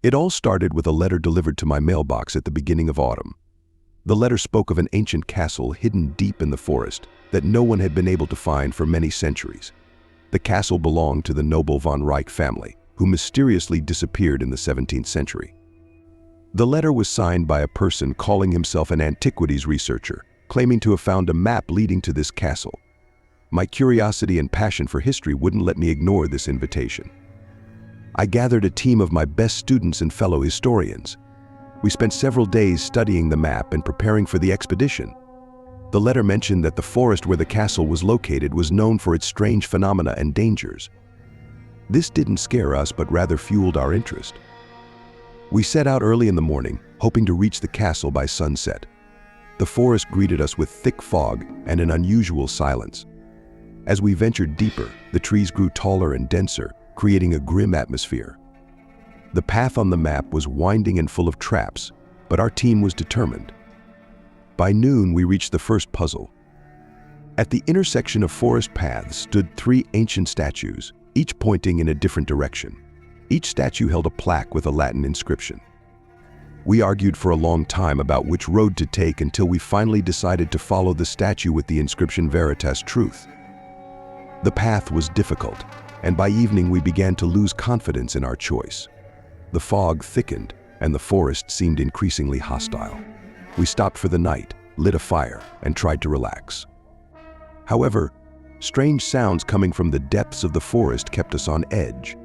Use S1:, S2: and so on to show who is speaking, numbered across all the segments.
S1: It all started with a letter delivered to my mailbox at the beginning of autumn. The letter spoke of an ancient castle hidden deep in the forest that no one had been able to find for many centuries. The castle belonged to the noble von Reich family, who mysteriously disappeared in the 17th century. The letter was signed by a person calling himself an antiquities researcher, claiming to have found a map leading to this castle. My curiosity and passion for history wouldn't let me ignore this invitation. I gathered a team of my best students and fellow historians. We spent several days studying the map and preparing for the expedition. The letter mentioned that the forest where the castle was located was known for its strange phenomena and dangers. This didn't scare us, but rather fueled our interest. We set out early in the morning, hoping to reach the castle by sunset. The forest greeted us with thick fog and an unusual silence. As we ventured deeper, the trees grew taller and denser, creating a grim atmosphere. The path on the map was winding and full of traps, but our team was determined. By noon, we reached the first puzzle. At the intersection of forest paths stood 3 ancient statues, each pointing in a different direction. Each statue held a plaque with a Latin inscription. We argued for a long time about which road to take until we finally decided to follow the statue with the inscription Veritas Truth. The path was difficult, and by evening we began to lose confidence in our choice. The fog thickened, and the forest seemed increasingly hostile. We stopped for the night, lit a fire, and tried to relax. However, strange sounds coming from the depths of the forest kept us on edge.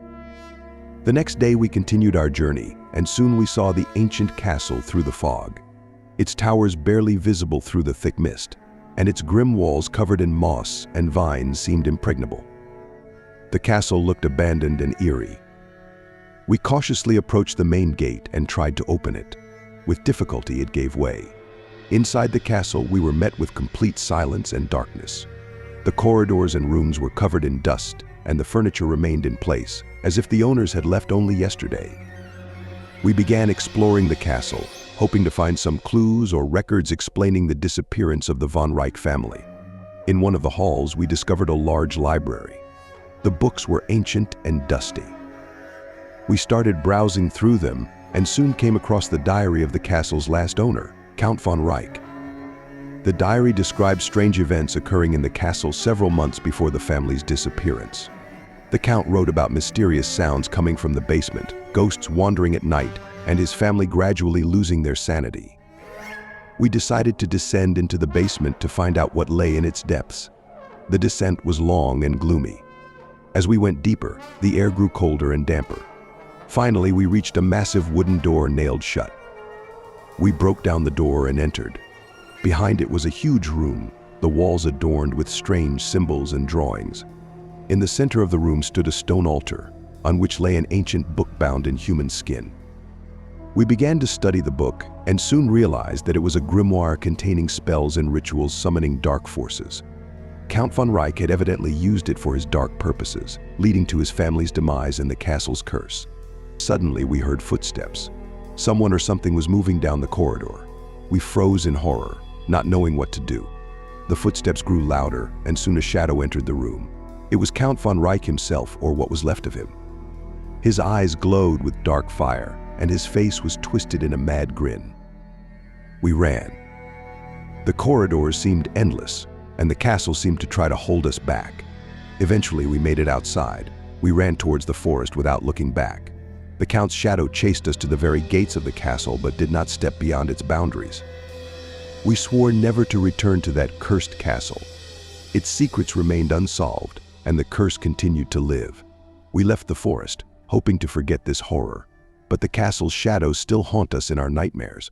S1: The next day we continued our journey, and soon we saw the ancient castle through the fog. Its towers barely visible through the thick mist, and its grim walls covered in moss and vines seemed impregnable. The castle looked abandoned and eerie. We cautiously approached the main gate and tried to open it. With difficulty, it gave way. Inside the castle, we were met with complete silence and darkness. The corridors and rooms were covered in dust, and the furniture remained in place, as if the owners had left only yesterday. We began exploring the castle, hoping to find some clues or records explaining the disappearance of the von Reich family. In one of the halls, we discovered a large library. The books were ancient and dusty. We started browsing through them and soon came across the diary of the castle's last owner, Count von Reich. The diary described strange events occurring in the castle several months before the family's disappearance. The Count wrote about mysterious sounds coming from the basement, ghosts wandering at night, and his family gradually losing their sanity. We decided to descend into the basement to find out what lay in its depths. The descent was long and gloomy. As we went deeper, the air grew colder and damper. Finally, we reached a massive wooden door nailed shut. We broke down the door and entered. Behind it was a huge room, the walls adorned with strange symbols and drawings. In the center of the room stood a stone altar, on which lay an ancient book bound in human skin. We began to study the book and soon realized that it was a grimoire containing spells and rituals summoning dark forces. Count von Reich had evidently used it for his dark purposes, leading to his family's demise and the castle's curse. Suddenly, we heard footsteps. Someone or something was moving down the corridor. We froze in horror, not knowing what to do. The footsteps grew louder, and soon a shadow entered the room. It was Count von Reich himself, or what was left of him. His eyes glowed with dark fire, and his face was twisted in a mad grin. We ran. The corridors seemed endless, and the castle seemed to try to hold us back. Eventually, we made it outside. We ran towards the forest without looking back. The Count's shadow chased us to the very gates of the castle, but did not step beyond its boundaries. We swore never to return to that cursed castle. Its secrets remained unsolved, and the curse continued to live. We left the forest, hoping to forget this horror, but the castle's shadows still haunt us in our nightmares.